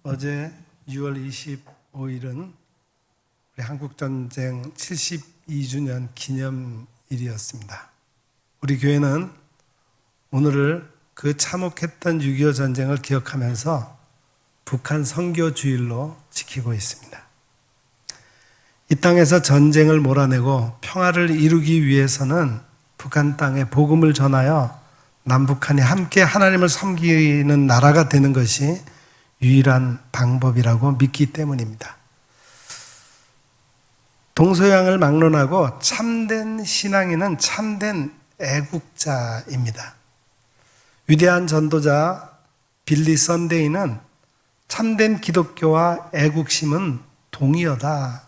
어제 6월 25일은 우리 한국전쟁 72주년 기념일이었습니다. 우리 교회는 오늘을 그 참혹했던 6.25 전쟁을 기억하면서 북한 선교주일로 지키고 있습니다. 이 땅에서 전쟁을 몰아내고 평화를 이루기 위해서는 북한 땅에 복음을 전하여 남북한이 함께 하나님을 섬기는 나라가 되는 것이 유일한 방법이라고 믿기 때문입니다. 동서양을 막론하고 참된 신앙인은 참된 애국자입니다. 위대한 전도자 빌리 선데이는 참된 기독교와 애국심은 동의어다.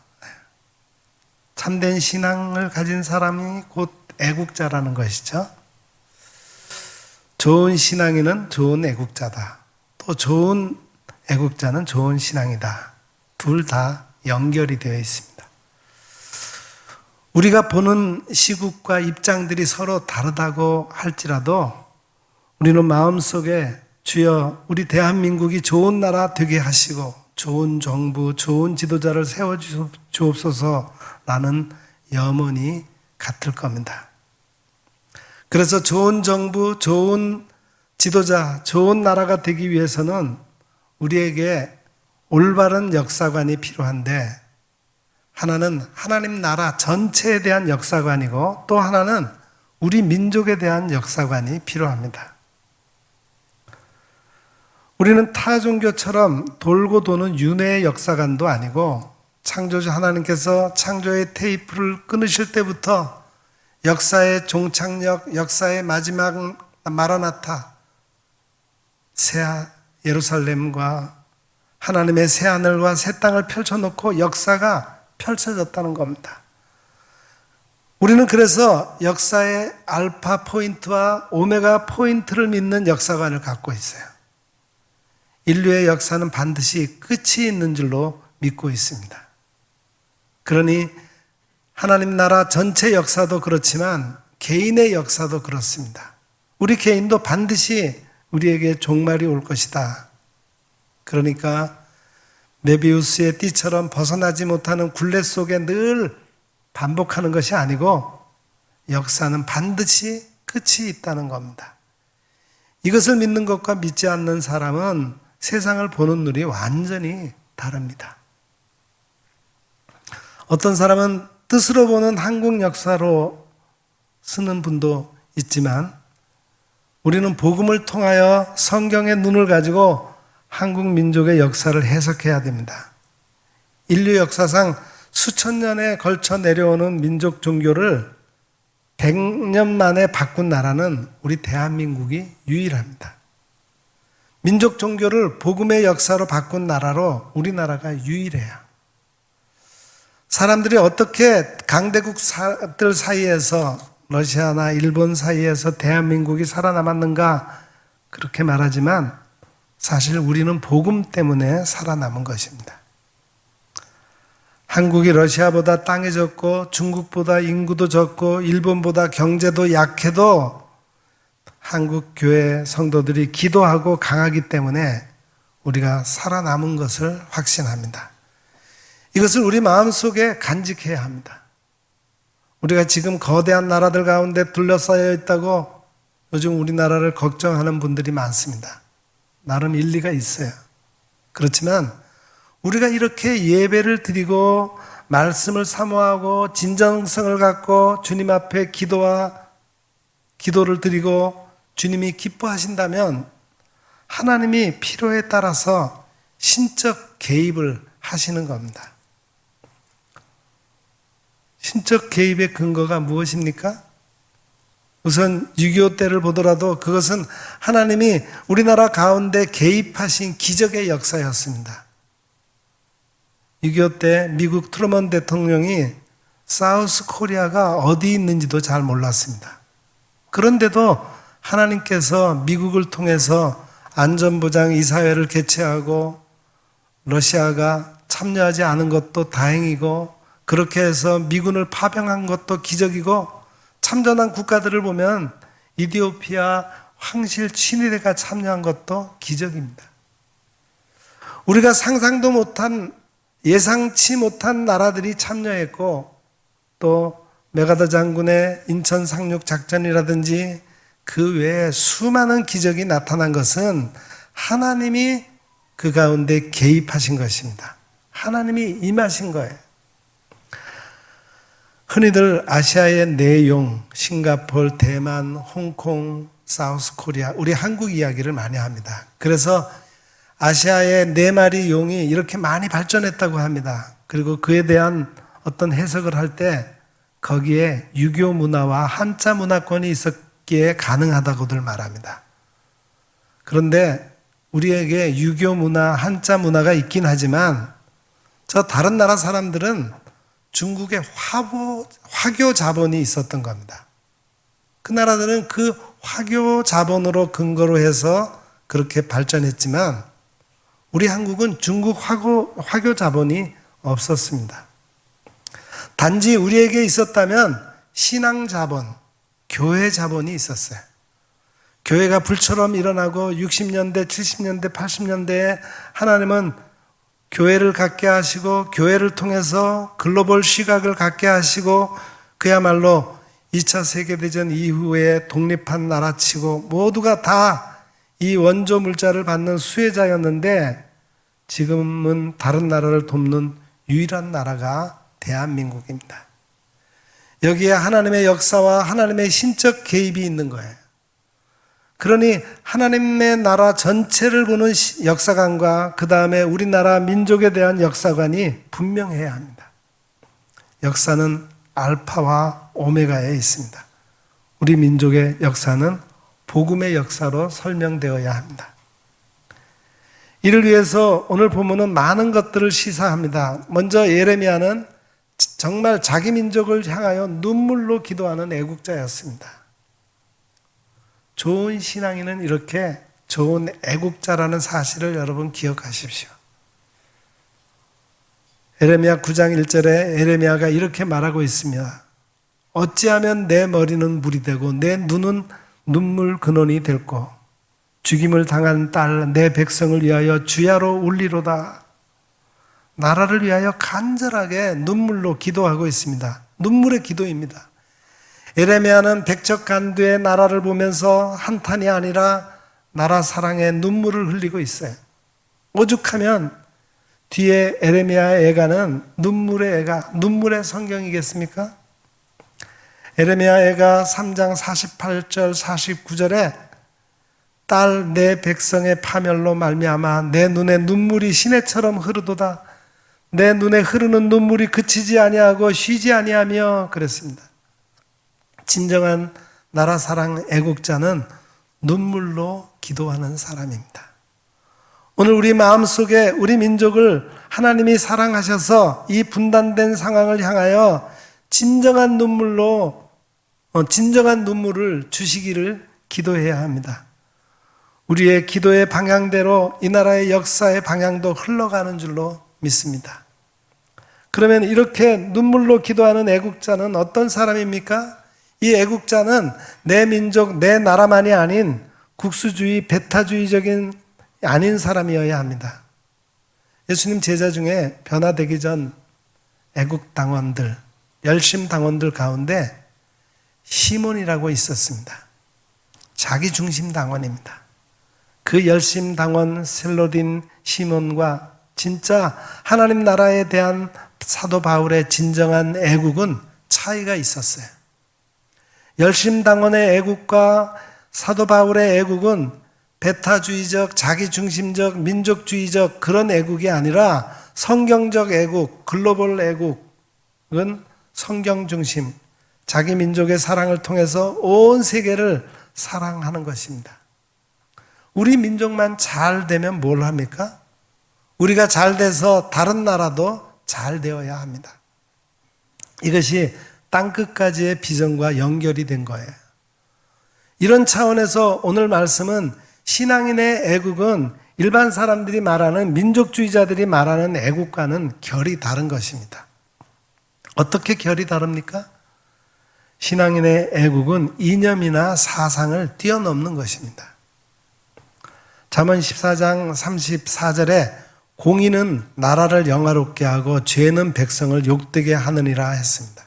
참된 신앙을 가진 사람이 곧 애국자라는 것이죠. 좋은 신앙인은 좋은 애국자다. 또 좋은 애국자는 좋은 신앙이다. 둘 다 연결이 되어 있습니다. 우리가 보는 시국과 입장들이 서로 다르다고 할지라도 우리는 마음속에 주여 우리 대한민국이 좋은 나라 되게 하시고 좋은 정부, 좋은 지도자를 세워주옵소서라는 염원이 같을 겁니다. 그래서 좋은 정부, 좋은 지도자, 좋은 나라가 되기 위해서는 우리에게 올바른 역사관이 필요한데, 하나는 하나님 나라 전체에 대한 역사관이고 또 하나는 우리 민족에 대한 역사관이 필요합니다. 우리는 타 종교처럼 돌고 도는 윤회의 역사관도 아니고 창조주 하나님께서 창조의 테이프를 끊으실 때부터 역사의 종착역, 역사의 마지막 마라나타, 새 예루살렘과 하나님의 새 하늘과 새 땅을 펼쳐놓고 역사가 펼쳐졌다는 겁니다. 우리는 그래서 역사의 알파 포인트와 오메가 포인트를 믿는 역사관을 갖고 있어요. 인류의 역사는 반드시 끝이 있는 줄로 믿고 있습니다. 그러니 하나님 나라 전체 역사도 그렇지만 개인의 역사도 그렇습니다. 우리 개인도 반드시 우리에게 종말이 올 것이다. 그러니까 메비우스의 띠처럼 벗어나지 못하는 굴레 속에 늘 반복하는 것이 아니고 역사는 반드시 끝이 있다는 겁니다. 이것을 믿는 것과 믿지 않는 사람은 세상을 보는 눈이 완전히 다릅니다. 어떤 사람은 뜻으로 보는 한국 역사로 쓰는 분도 있지만 우리는 복음을 통하여 성경의 눈을 가지고 한국 민족의 역사를 해석해야 됩니다. 인류 역사상 수천 년에 걸쳐 내려오는 민족 종교를 100년 만에 바꾼 나라는 우리 대한민국이 유일합니다. 민족 종교를 복음의 역사로 바꾼 나라로 우리나라가 유일해요. 사람들이 어떻게 강대국들 사이에서 러시아나 일본 사이에서 대한민국이 살아남았는가 그렇게 말하지만 사실 우리는 복음 때문에 살아남은 것입니다. 한국이 러시아보다 땅이 적고 중국보다 인구도 적고 일본보다 경제도 약해도 한국 교회 성도들이 기도하고 강하기 때문에 우리가 살아남은 것을 확신합니다. 이것을 우리 마음속에 간직해야 합니다. 우리가 지금 거대한 나라들 가운데 둘러싸여 있다고 요즘 우리나라를 걱정하는 분들이 많습니다. 나름 일리가 있어요. 그렇지만 우리가 이렇게 예배를 드리고 말씀을 사모하고 진정성을 갖고 주님 앞에 기도를 드리고 주님이 기뻐하신다면 하나님이 필요에 따라서 신적 개입을 하시는 겁니다. 신적 개입의 근거가 무엇입니까? 우선 6.25 때를 보더라도 그것은 하나님이 우리나라 가운데 개입하신 기적의 역사였습니다. 6.25 때 미국 트루먼 대통령이 사우스 코리아가 어디 있는지도 잘 몰랐습니다. 그런데도 하나님께서 미국을 통해서 안전보장 이사회를 개최하고 러시아가 참여하지 않은 것도 다행이고 그렇게 해서 미군을 파병한 것도 기적이고 참전한 국가들을 보면 이디오피아 황실 친위대가 참여한 것도 기적입니다. 우리가 상상도 못한, 예상치 못한 나라들이 참여했고, 또 메가더 장군의 인천 상륙 작전이라든지 그 외에 수많은 기적이 나타난 것은 하나님이 그 가운데 개입하신 것입니다. 하나님이 임하신 거예요. 흔히들 아시아의 내용, 싱가포르, 대만, 홍콩, 사우스 코리아, 우리 한국 이야기를 많이 합니다. 그래서 아시아의 4마리 용이 이렇게 많이 발전했다고 합니다. 그리고 그에 대한 어떤 해석을 할 때 거기에 유교 문화와 한자 문화권이 있었기에 가능하다고들 말합니다. 그런데 우리에게 유교 문화, 한자 문화가 있긴 하지만 저 다른 나라 사람들은 중국의 화교 자본이 있었던 겁니다. 그 나라들은 그 화교 자본으로 근거로 해서 그렇게 발전했지만 우리 한국은 중국 화교 자본이 없었습니다. 단지 우리에게 있었다면 신앙 자본, 교회 자본이 있었어요. 교회가 불처럼 일어나고 60년대, 70년대, 80년대에 하나님은 교회를 갖게 하시고 교회를 통해서 글로벌 시각을 갖게 하시고 그야말로 2차 세계대전 이후에 독립한 나라치고 모두가 다 이 원조 물자를 받는 수혜자였는데 지금은 다른 나라를 돕는 유일한 나라가 대한민국입니다. 여기에 하나님의 역사와 하나님의 신적 개입이 있는 거예요. 그러니 하나님의 나라 전체를 보는 역사관과 그 다음에 우리나라 민족에 대한 역사관이 분명해야 합니다. 역사는 알파와 오메가에 있습니다. 우리 민족의 역사는 복음의 역사로 설명되어야 합니다. 이를 위해서 오늘 본문은 많은 것들을 시사합니다. 먼저 예레미야는 정말 자기 민족을 향하여 눈물로 기도하는 애국자였습니다. 좋은 신앙인은 이렇게 좋은 애국자라는 사실을 여러분 기억하십시오. 예레미야 9장 1절에 예레미야가 이렇게 말하고 있습니다. 어찌하면 내 머리는 물이 되고 내 눈은 눈물 근원이 될고 죽임을 당한 딸 내 백성을 위하여 주야로 울리로다. 나라를 위하여 간절하게 눈물로 기도하고 있습니다. 눈물의 기도입니다. 예레미야는 백척간두의 나라를 보면서 한탄이 아니라 나라 사랑에 눈물을 흘리고 있어요. 오죽하면 뒤에 예레미야의 애가는 눈물의 애가, 눈물의 성경이겠습니까? 예레미야 애가 3장 48절 49절에 딸 내 백성의 파멸로 말미암아 내 눈에 눈물이 시내처럼 흐르도다. 내 눈에 흐르는 눈물이 그치지 아니하고 쉬지 아니하며 그랬습니다. 진정한 나라 사랑 애국자는 눈물로 기도하는 사람입니다. 오늘 우리 마음속에 우리 민족을 하나님이 사랑하셔서 이 분단된 상황을 향하여 진정한 눈물을 주시기를 기도해야 합니다. 우리의 기도의 방향대로 이 나라의 역사의 방향도 흘러가는 줄로 믿습니다. 그러면 이렇게 눈물로 기도하는 애국자는 어떤 사람입니까? 이 애국자는 내 민족, 내 나라만이 아닌 국수주의, 배타주의적인 아닌 사람이어야 합니다. 예수님 제자 중에 변화되기 전 애국당원들, 열심당원들 가운데 시몬이라고 있었습니다. 자기중심당원입니다. 그 열심당원 셀로딘 시몬과 진짜 하나님 나라에 대한 사도 바울의 진정한 애국은 차이가 있었어요. 열심당원의 애국과 사도 바울의 애국은 배타주의적, 자기중심적, 민족주의적 그런 애국이 아니라 성경적 애국, 글로벌 애국은 성경중심, 자기 민족의 사랑을 통해서 온 세계를 사랑하는 것입니다. 우리 민족만 잘 되면 뭘 합니까? 우리가 잘 돼서 다른 나라도 잘 되어야 합니다. 이것이 땅끝까지의 비전과 연결이 된 거예요. 이런 차원에서 오늘 말씀은 신앙인의 애국은 일반 사람들이 말하는 민족주의자들이 말하는 애국과는 결이 다른 것입니다. 어떻게 결이 다릅니까? 신앙인의 애국은 이념이나 사상을 뛰어넘는 것입니다. 잠언 14장 34절에 공의는 나라를 영화롭게 하고 죄는 백성을 욕되게 하느니라 했습니다.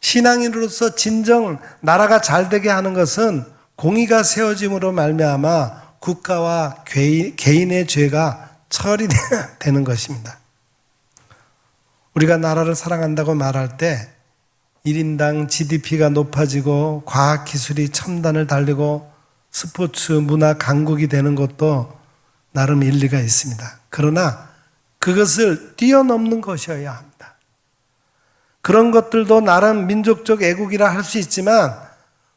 신앙인으로서 진정 나라가 잘 되게 하는 것은 공의가 세워짐으로 말미암아 국가와 개인의 죄가 처리되는 것입니다. 우리가 나라를 사랑한다고 말할 때 1인당 GDP가 높아지고 과학기술이 첨단을 달리고 스포츠, 문화 강국이 되는 것도 나름 일리가 있습니다. 그러나 그것을 뛰어넘는 것이어야 합니다. 그런 것들도 나름 민족적 애국이라 할 수 있지만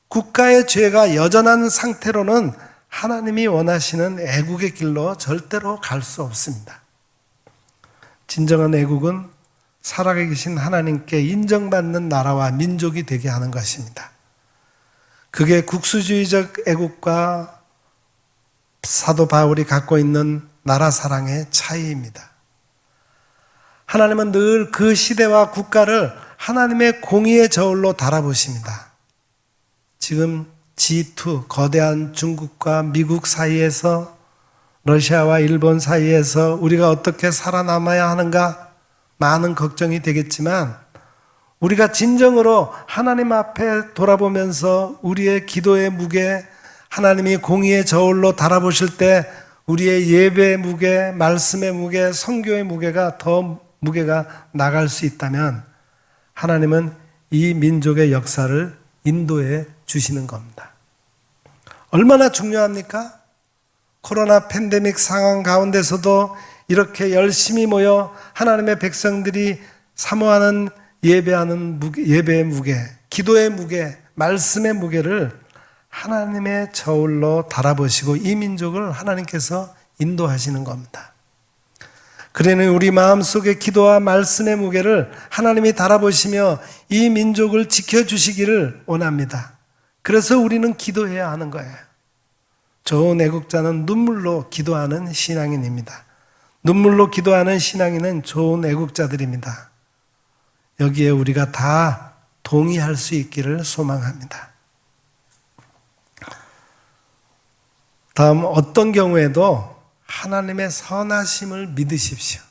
국가의 죄가 여전한 상태로는 하나님이 원하시는 애국의 길로 절대로 갈 수 없습니다. 진정한 애국은 살아계신 하나님께 인정받는 나라와 민족이 되게 하는 것입니다. 그게 국수주의적 애국과 사도 바울이 갖고 있는 나라 사랑의 차이입니다. 하나님은 늘 그 시대와 국가를 하나님의 공의의 저울로 달아보십니다. 지금 G2, 거대한 중국과 미국 사이에서, 러시아와 일본 사이에서 우리가 어떻게 살아남아야 하는가 많은 걱정이 되겠지만, 우리가 진정으로 하나님 앞에 돌아보면서 우리의 기도의 무게, 하나님이 공의의 저울로 달아보실 때 우리의 예배의 무게, 말씀의 무게, 선교의 무게가 더 무게가 나갈 수 있다면 하나님은 이 민족의 역사를 인도해 주시는 겁니다. 얼마나 중요합니까? 코로나 팬데믹 상황 가운데서도 이렇게 열심히 모여 하나님의 백성들이 사모하는 예배의 무게, 기도의 무게, 말씀의 무게를 하나님의 저울로 달아보시고 이 민족을 하나님께서 인도하시는 겁니다. 그러니 우리 마음속에 기도와 말씀의 무게를 하나님이 달아보시며 이 민족을 지켜주시기를 원합니다. 그래서 우리는 기도해야 하는 거예요. 좋은 애국자는 눈물로 기도하는 신앙인입니다. 눈물로 기도하는 신앙인은 좋은 애국자들입니다. 여기에 우리가 다 동의할 수 있기를 소망합니다. 다음, 어떤 경우에도 하나님의 선하심을 믿으십시오.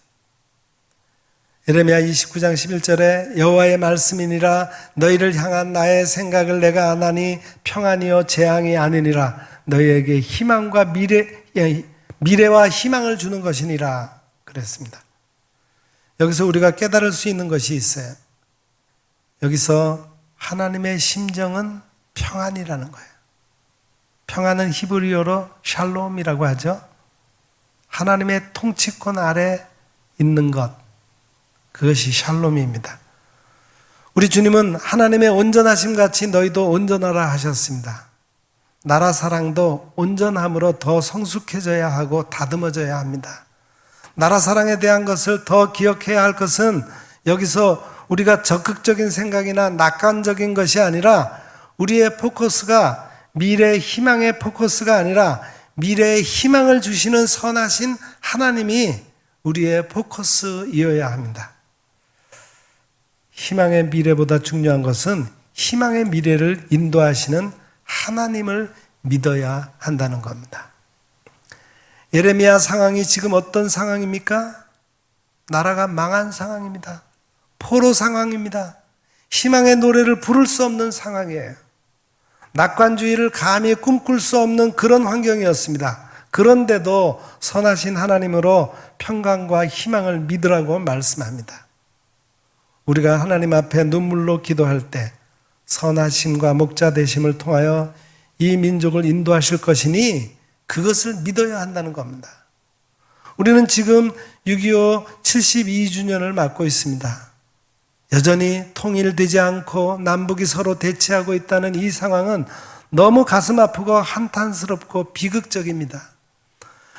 예레미야 29장 11절에 여호와의 말씀이니라 너희를 향한 나의 생각을 내가 아나니 평안이요 재앙이 아니니라 너희에게 희망과 미래와 희망을 주는 것이니라 그랬습니다. 여기서 우리가 깨달을 수 있는 것이 있어요. 여기서 하나님의 심정은 평안이라는 거예요. 평안은 히브리어로 샬롬이라고 하죠. 하나님의 통치권 아래 있는 것, 그것이 샬롬입니다. 우리 주님은 하나님의 온전하심 같이 너희도 온전하라 하셨습니다. 나라 사랑도 온전함으로 더 성숙해져야 하고 다듬어져야 합니다. 나라 사랑에 대한 것을 더 기억해야 할 것은 여기서 우리가 적극적인 생각이나 낙관적인 것이 아니라 우리의 포커스가 미래의 희망의 포커스가 아니라 미래의 희망을 주시는 선하신 하나님이 우리의 포커스이어야 합니다. 희망의 미래보다 중요한 것은 희망의 미래를 인도하시는 하나님을 믿어야 한다는 겁니다. 예레미야 상황이 지금 어떤 상황입니까? 나라가 망한 상황입니다. 포로 상황입니다. 희망의 노래를 부를 수 없는 상황이에요. 낙관주의를 감히 꿈꿀 수 없는 그런 환경이었습니다. 그런데도 선하신 하나님으로 평강과 희망을 믿으라고 말씀합니다. 우리가 하나님 앞에 눈물로 기도할 때 선하심과 목자 되심을 통하여 이 민족을 인도하실 것이니 그것을 믿어야 한다는 겁니다. 우리는 지금 6.25 72주년을 맞고 있습니다. 여전히 통일되지 않고 남북이 서로 대치하고 있다는 이 상황은 너무 가슴 아프고 한탄스럽고 비극적입니다.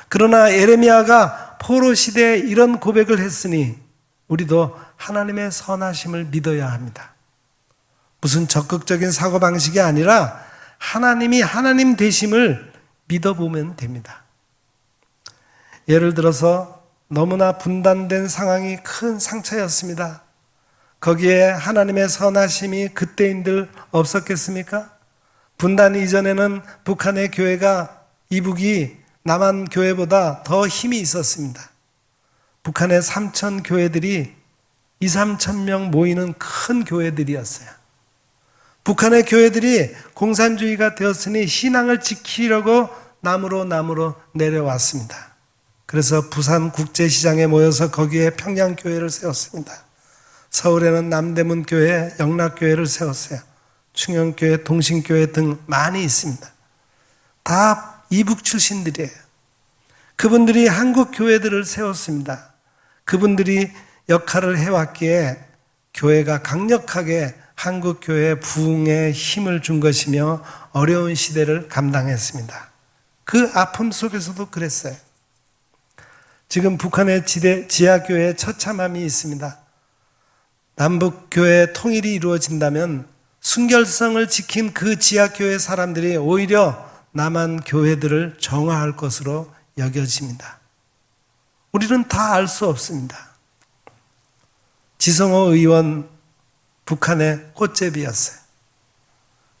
그러나 예레미야가 포로 시대에 이런 고백을 했으니 우리도 하나님의 선하심을 믿어야 합니다. 무슨 적극적인 사고방식이 아니라 하나님이 하나님 되심을 믿어보면 됩니다. 예를 들어서 너무나 분단된 상황이 큰 상처였습니다. 거기에 하나님의 선하심이 그때인들 없었겠습니까? 분단 이전에는 북한의 교회가 이북이 남한 교회보다 더 힘이 있었습니다. 북한의 3천 교회들이 2, 3천 명 모이는 큰 교회들이었어요. 북한의 교회들이 공산주의가 되었으니 신앙을 지키려고 남으로 내려왔습니다. 그래서 부산 국제시장에 모여서 거기에 평양교회를 세웠습니다. 서울에는 남대문 교회, 영락교회를 세웠어요. 충영교회, 동신교회 등 많이 있습니다. 다 이북 출신들이에요. 그분들이 한국 교회들을 세웠습니다. 그분들이 역할을 해왔기에 교회가 강력하게 한국 교회의 부흥에 힘을 준 것이며 어려운 시대를 감당했습니다. 그 아픔 속에서도 그랬어요. 지금 북한의 지하교회에 처참함이 있습니다. 남북교회 통일이 이루어진다면 순결성을 지킨 그 지하교회 사람들이 오히려 남한 교회들을 정화할 것으로 여겨집니다. 우리는 다 알 수 없습니다. 지성호 의원 북한의 꽃제비였어요.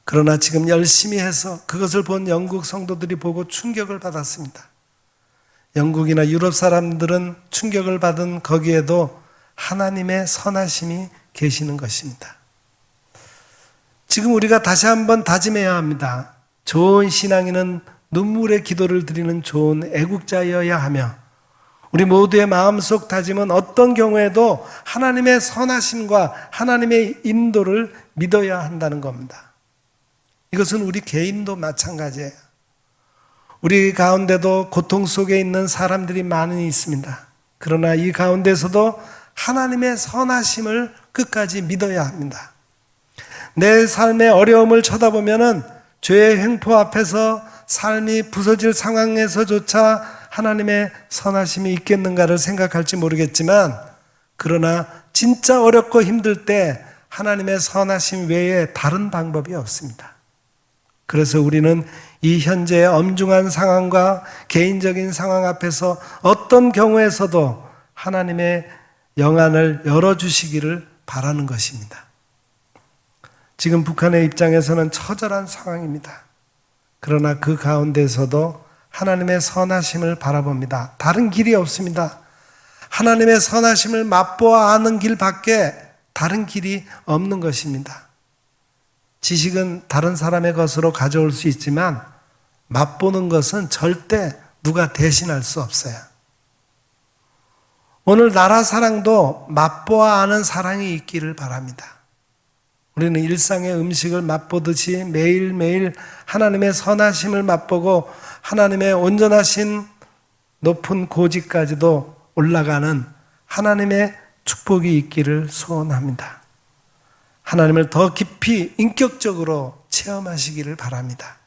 그러나 지금 열심히 해서 그것을 본 영국 성도들이 보고 충격을 받았습니다. 영국이나 유럽 사람들은 충격을 받은 거기에도 하나님의 선하심이 계시는 것입니다. 지금 우리가 다시 한번 다짐해야 합니다. 좋은 신앙인은 눈물의 기도를 드리는 좋은 애국자여야 하며 우리 모두의 마음속 다짐은 어떤 경우에도 하나님의 선하심과 하나님의 인도를 믿어야 한다는 겁니다. 이것은 우리 개인도 마찬가지예요. 우리 가운데도 고통 속에 있는 사람들이 많이 있습니다. 그러나 이 가운데서도 하나님의 선하심을 끝까지 믿어야 합니다. 내 삶의 어려움을 쳐다보면은 죄의 횡포 앞에서 삶이 부서질 상황에서조차 하나님의 선하심이 있겠는가를 생각할지 모르겠지만 그러나 진짜 어렵고 힘들 때 하나님의 선하심 외에 다른 방법이 없습니다. 그래서 우리는 이 현재의 엄중한 상황과 개인적인 상황 앞에서 어떤 경우에서도 하나님의 영안을 열어주시기를 바라는 것입니다. 지금 북한의 입장에서는 처절한 상황입니다. 그러나 그 가운데서도 하나님의 선하심을 바라봅니다. 다른 길이 없습니다. 하나님의 선하심을 맛보아 아는 길밖에 다른 길이 없는 것입니다. 지식은 다른 사람의 것으로 가져올 수 있지만 맛보는 것은 절대 누가 대신할 수 없어요. 오늘 나라 사랑도 맛보아 아는 사랑이 있기를 바랍니다. 우리는 일상의 음식을 맛보듯이 매일매일 하나님의 선하심을 맛보고 하나님의 온전하신 높은 고지까지도 올라가는 하나님의 축복이 있기를 소원합니다. 하나님을 더 깊이 인격적으로 체험하시기를 바랍니다.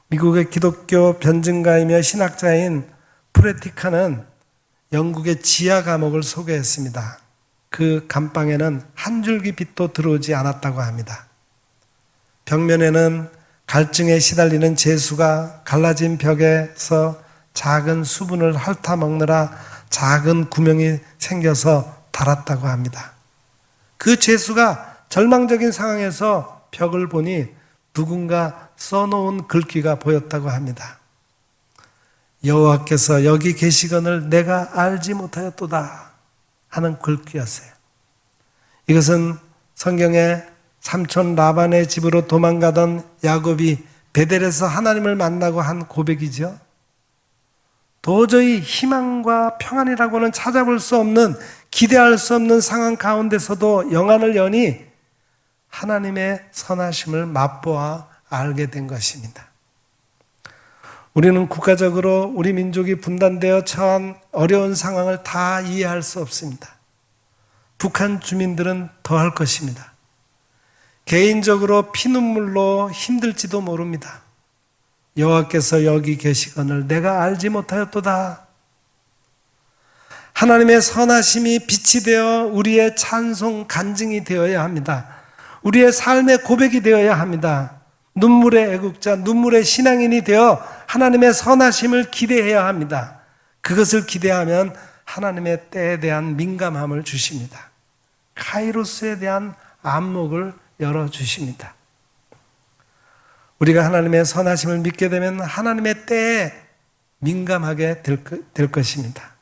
미국의 기독교 변증가이며 신학자인 프레티카는 영국의 지하 감옥을 소개했습니다. 그 감방에는 한 줄기 빛도 들어오지 않았다고 합니다. 벽면에는 갈증에 시달리는 죄수가 갈라진 벽에서 작은 수분을 핥아먹느라 작은 구멍이 생겨서 닳았다고 합니다. 그 죄수가 절망적인 상황에서 벽을 보니 누군가 써놓은 글귀가 보였다고 합니다. 여호와께서 여기 계시거늘 내가 알지 못하였도다 하는 글귀였어요. 이것은 성경에 삼촌 라반의 집으로 도망가던 야곱이 베델에서 하나님을 만나고 한 고백이죠. 도저히 희망과 평안이라고는 찾아볼 수 없는, 기대할 수 없는 상황 가운데서도 영안을 여니 하나님의 선하심을 맛보아 알게 된 것입니다. 우리는 국가적으로 우리 민족이 분단되어 처한 어려운 상황을 다 이해할 수 없습니다. 북한 주민들은 더 할 것입니다. 개인적으로 피눈물로 힘들지도 모릅니다. 여호와께서 여기 계시거늘 내가 알지 못하였도다. 하나님의 선하심이 빛이 되어 우리의 찬송 간증이 되어야 합니다. 우리의 삶의 고백이 되어야 합니다. 눈물의 애국자, 눈물의 신앙인이 되어 하나님의 선하심을 기대해야 합니다. 그것을 기대하면 하나님의 때에 대한 민감함을 주십니다. 카이로스에 대한 안목을 열어주십니다. 우리가 하나님의 선하심을 믿게 되면 하나님의 때에 민감하게 될 것입니다.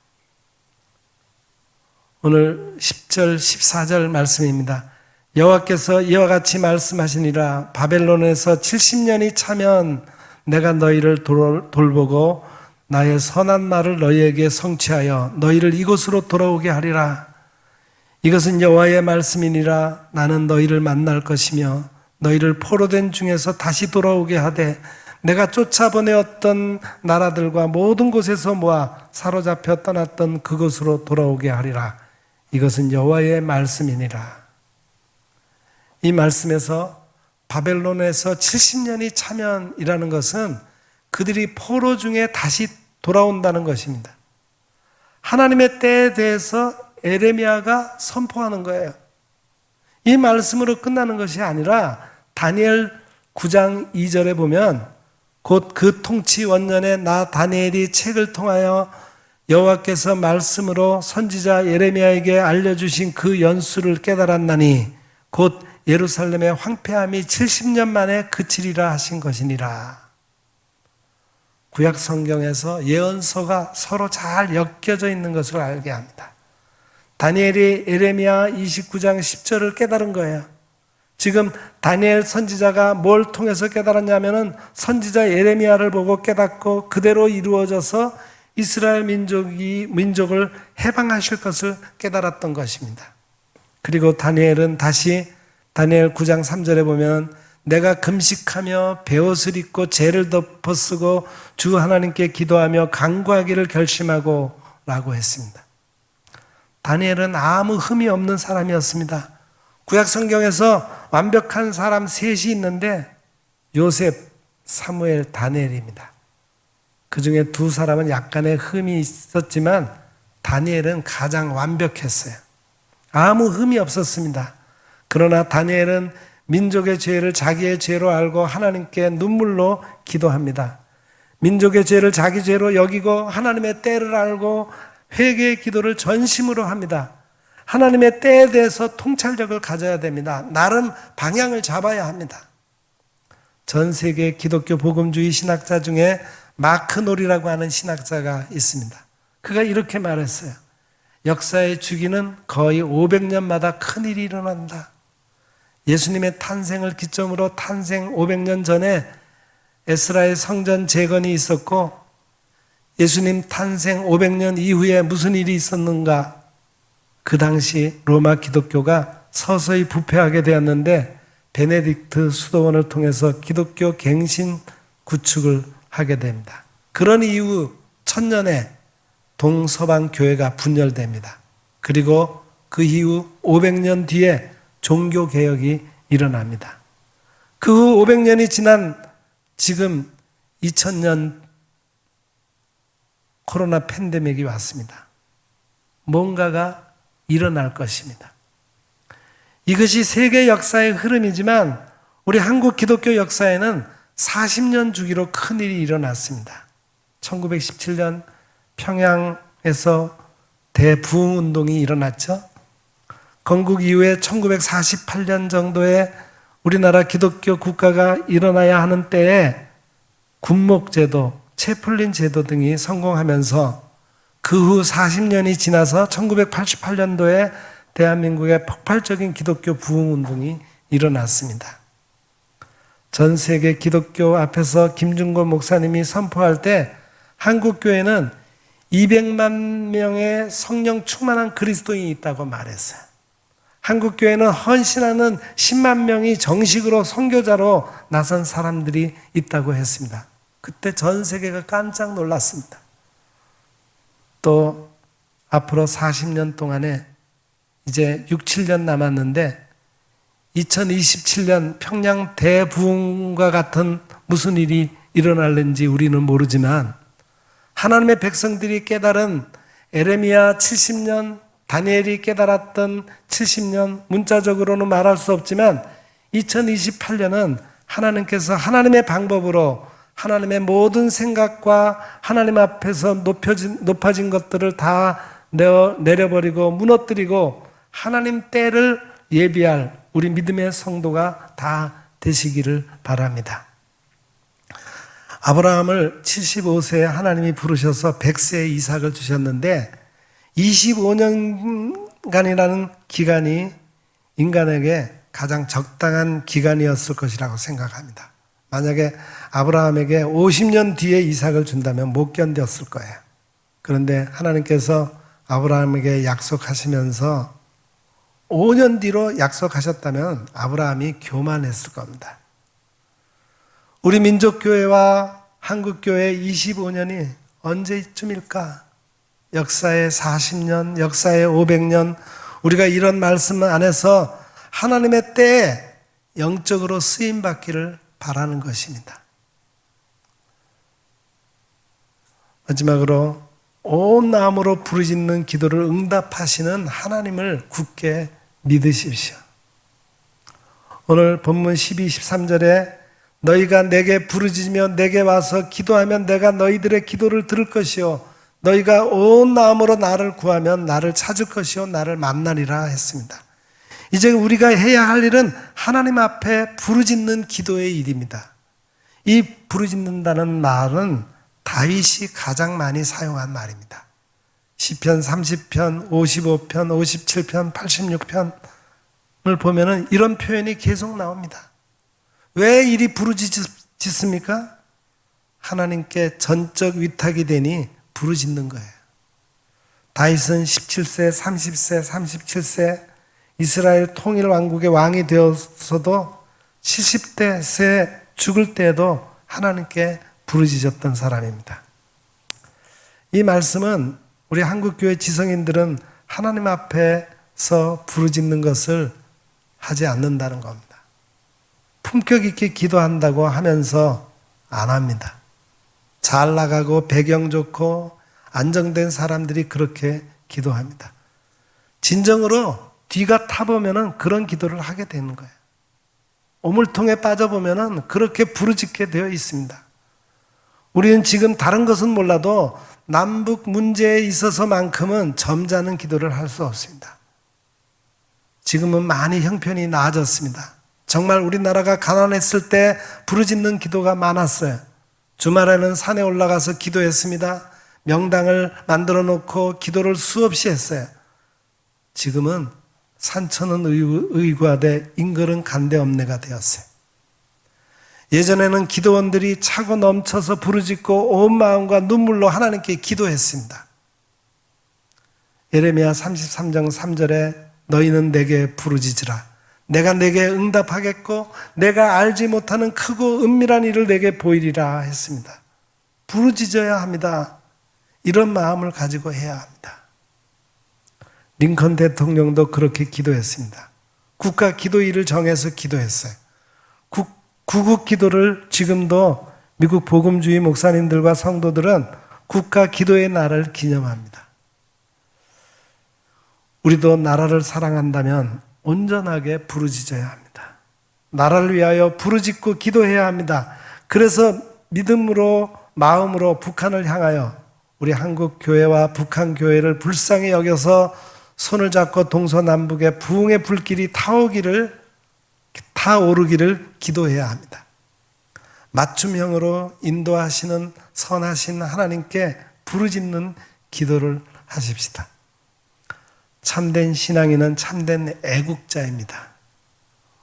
오늘 10절 14절 말씀입니다. 여호와께서 이와 같이 말씀하시니라. 바벨론에서 70년이 차면 내가 너희를 돌보고 나의 선한 말을 너희에게 성취하여 너희를 이곳으로 돌아오게 하리라. 이것은 여호와의 말씀이니라. 나는 너희를 만날 것이며 너희를 포로된 중에서 다시 돌아오게 하되 내가 쫓아보내었던 나라들과 모든 곳에서 모아 사로잡혀 떠났던 그곳으로 돌아오게 하리라. 이것은 여호와의 말씀이니라. 이 말씀에서 바벨론에서 70년이 차면이라는 것은 그들이 포로 중에 다시 돌아온다는 것입니다. 하나님의 때에 대해서 에레미야가 선포하는 거예요. 이 말씀으로 끝나는 것이 아니라 다니엘 9장 2절에 보면 곧 그 통치 원년에 나 다니엘이 책을 통하여 여호와께서 말씀으로 선지자 예레미야에게 알려주신 그 연수를 깨달았나니 곧 예루살렘의 황폐함이 70년 만에 그치리라 하신 것이니라. 구약 성경에서 예언서가 서로 잘 엮여져 있는 것을 알게 합니다. 다니엘이 예레미야 29장 10절을 깨달은 거예요. 지금 다니엘 선지자가 뭘 통해서 깨달았냐면은 선지자 예레미야를 보고 깨닫고 그대로 이루어져서 이스라엘 민족을 해방하실 것을 깨달았던 것입니다. 그리고 다니엘은 다시 다니엘 9장 3절에 보면 내가 금식하며 베옷을 입고 죄를 덮어쓰고 주 하나님께 기도하며 간구하기를 결심하고 라고 했습니다. 다니엘은 아무 흠이 없는 사람이었습니다. 구약 성경에서 완벽한 사람 셋이 있는데 요셉, 사무엘, 다니엘입니다. 그 중에 두 사람은 약간의 흠이 있었지만 다니엘은 가장 완벽했어요. 아무 흠이 없었습니다. 그러나 다니엘은 민족의 죄를 자기의 죄로 알고 하나님께 눈물로 기도합니다. 민족의 죄를 자기 죄로 여기고 하나님의 때를 알고 회개의 기도를 전심으로 합니다. 하나님의 때에 대해서 통찰력을 가져야 됩니다. 나름 방향을 잡아야 합니다. 전 세계 기독교 복음주의 신학자 중에 마크 놀이라고 하는 신학자가 있습니다. 그가 이렇게 말했어요. 역사의 주기는 거의 500년마다 큰일이 일어난다. 예수님의 탄생을 기점으로 탄생 500년 전에 에스라의 성전 재건이 있었고 예수님 탄생 500년 이후에 무슨 일이 있었는가? 그 당시 로마 기독교가 서서히 부패하게 되었는데 베네딕트 수도원을 통해서 기독교 갱신 구축을 하게 됩니다. 그런 이후 1000년에 동서방 교회가 분열됩니다. 그리고 그 이후 500년 뒤에 종교개혁이 일어납니다. 그 후 500년이 지난 지금 2000년 코로나 팬데믹이 왔습니다. 뭔가가 일어날 것입니다. 이것이 세계 역사의 흐름이지만 우리 한국 기독교 역사에는 40년 주기로 큰일이 일어났습니다. 1917년 평양에서 대부흥운동이 일어났죠. 건국 이후에 1948년 정도에 우리나라 기독교 국가가 일어나야 하는 때에 군목제도, 채플린 제도 등이 성공하면서 그 후 40년이 지나서 1988년도에 대한민국의 폭발적인 기독교 부흥운동이 일어났습니다. 전 세계 기독교 앞에서 김중곤 목사님이 선포할 때 한국교회는 200만 명의 성령 충만한 그리스도인이 있다고 말했어요. 한국교회는 헌신하는 10만 명이 정식으로 선교자로 나선 사람들이 있다고 했습니다. 그때 전 세계가 깜짝 놀랐습니다. 또 앞으로 40년 동안에 이제 6, 7년 남았는데 2027년 평양 대부흥과 같은 무슨 일이 일어날는지 우리는 모르지만 하나님의 백성들이 깨달은 에레미야 70년, 다니엘이 깨달았던 70년, 문자적으로는 말할 수 없지만 2028년은 하나님께서 하나님의 방법으로 하나님의 모든 생각과 하나님 앞에서 높아진 것들을 다 내려버리고 무너뜨리고 하나님 때를 예비할 우리 믿음의 성도가 다 되시기를 바랍니다. 아브라함을 75세에 하나님이 부르셔서 100세에 이삭을 주셨는데 25년 년간이라는 기간이 인간에게 가장 적당한 기간이었을 것이라고 생각합니다. 만약에 아브라함에게 50년 뒤에 이삭을 준다면 못 견뎠을 거예요. 그런데 하나님께서 아브라함에게 약속하시면서 5년 뒤로 약속하셨다면 아브라함이 교만했을 겁니다. 우리 민족교회와 한국교회 25년이 언제쯤일까? 역사의 40년, 역사의 500년, 우리가 이런 말씀 안에서 하나님의 때에 영적으로 쓰임받기를 바라는 것입니다. 마지막으로 온 마음으로 부르짖는 기도를 응답하시는 하나님을 굳게 믿으십시오. 오늘 본문 12, 13절에 너희가 내게 부르짖으며 내게 와서 기도하면 내가 너희들의 기도를 들을 것이요 너희가 온 마음으로 나를 구하면 나를 찾을 것이요 나를 만나리라 했습니다. 이제 우리가 해야 할 일은 하나님 앞에 부르짖는 기도의 일입니다. 이 부르짖는다는 말은 다윗이 가장 많이 사용한 말입니다. 시편 30편, 55편, 57편, 86편을 보면은 이런 표현이 계속 나옵니다. 왜 이리 부르짖습니까? 하나님께 전적 위탁이 되니 부르짖는 거예요. 다윗은 17세, 30세, 37세 이스라엘 통일 왕국의 왕이 되어서도 70대 세 죽을 때에도 하나님께 부르짖었던 사람입니다. 이 말씀은 우리 한국교회 지성인들은 하나님 앞에서 부르짖는 것을 하지 않는다는 겁니다. 품격 있게 기도한다고 하면서 안 합니다. 잘 나가고 배경 좋고 안정된 사람들이 그렇게 기도합니다. 진정으로 뒤가 타보면은 그런 기도를 하게 되는 거예요. 오물통에 빠져보면은 그렇게 부르짖게 되어 있습니다. 우리는 지금 다른 것은 몰라도 남북 문제에 있어서만큼은 점잖은 기도를 할 수 없습니다. 지금은 많이 형편이 나아졌습니다. 정말 우리나라가 가난했을 때 부르짖는 기도가 많았어요. 주말에는 산에 올라가서 기도했습니다. 명당을 만들어 놓고 기도를 수없이 했어요. 지금은 산천은 의과돼 인걸은 간데없네가 되었어요. 예전에는 기도원들이 차고 넘쳐서 부르짖고 온 마음과 눈물로 하나님께 기도했습니다. 예레미야 33장 3절에 너희는 내게 부르짖으라. 내가 내게 응답하겠고 내가 알지 못하는 크고 은밀한 일을 내게 보이리라 했습니다. 부르짖어야 합니다. 이런 마음을 가지고 해야 합니다. 링컨 대통령도 그렇게 기도했습니다. 국가 기도일을 정해서 기도했어요. 구국 기도를 지금도 미국 복음주의 목사님들과 성도들은 국가 기도의 날을 기념합니다. 우리도 나라를 사랑한다면 온전하게 부르짖어야 합니다. 나라를 위하여 부르짖고 기도해야 합니다. 그래서 믿음으로 마음으로 북한을 향하여 우리 한국 교회와 북한 교회를 불쌍히 여겨서 손을 잡고 동서남북의 부흥의 불길이 타오르기를 기도해야 합니다. 맞춤형으로 인도하시는 선하신 하나님께 부르짖는 기도를 하십시다. 참된 신앙인은 참된 애국자입니다.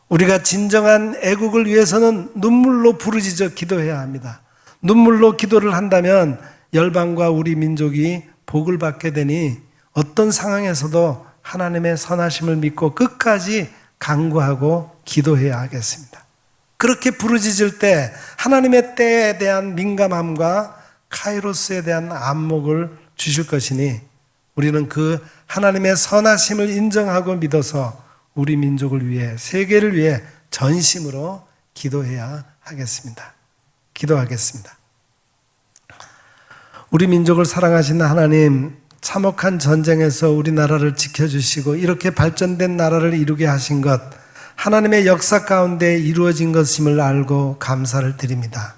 우리가 진정한 애국을 위해서는 눈물로 부르짖어 기도해야 합니다. 눈물로 기도를 한다면 열방과 우리 민족이 복을 받게 되니 어떤 상황에서도 하나님의 선하심을 믿고 끝까지 간구하고 기도해야 하겠습니다. 그렇게 부르짖을 때 하나님의 때에 대한 민감함과 카이로스에 대한 안목을 주실 것이니 우리는 그 하나님의 선하심을 인정하고 믿어서 우리 민족을 위해 세계를 위해 전심으로 기도해야 하겠습니다. 기도하겠습니다. 우리 민족을 사랑하시는 하나님, 참혹한 전쟁에서 우리나라를 지켜주시고 이렇게 발전된 나라를 이루게 하신 것, 하나님의 역사 가운데 이루어진 것임을 알고 감사를 드립니다.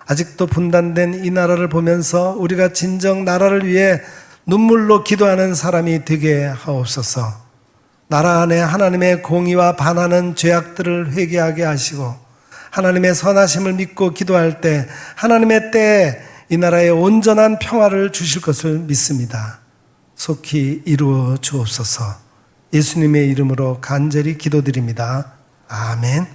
아직도 분단된 이 나라를 보면서 우리가 진정 나라를 위해 눈물로 기도하는 사람이 되게 하옵소서. 나라 안에 하나님의 공의와 반하는 죄악들을 회개하게 하시고 하나님의 선하심을 믿고 기도할 때 하나님의 때에 이 나라에 온전한 평화를 주실 것을 믿습니다. 속히 이루어 주옵소서. 예수님의 이름으로 간절히 기도드립니다. 아멘.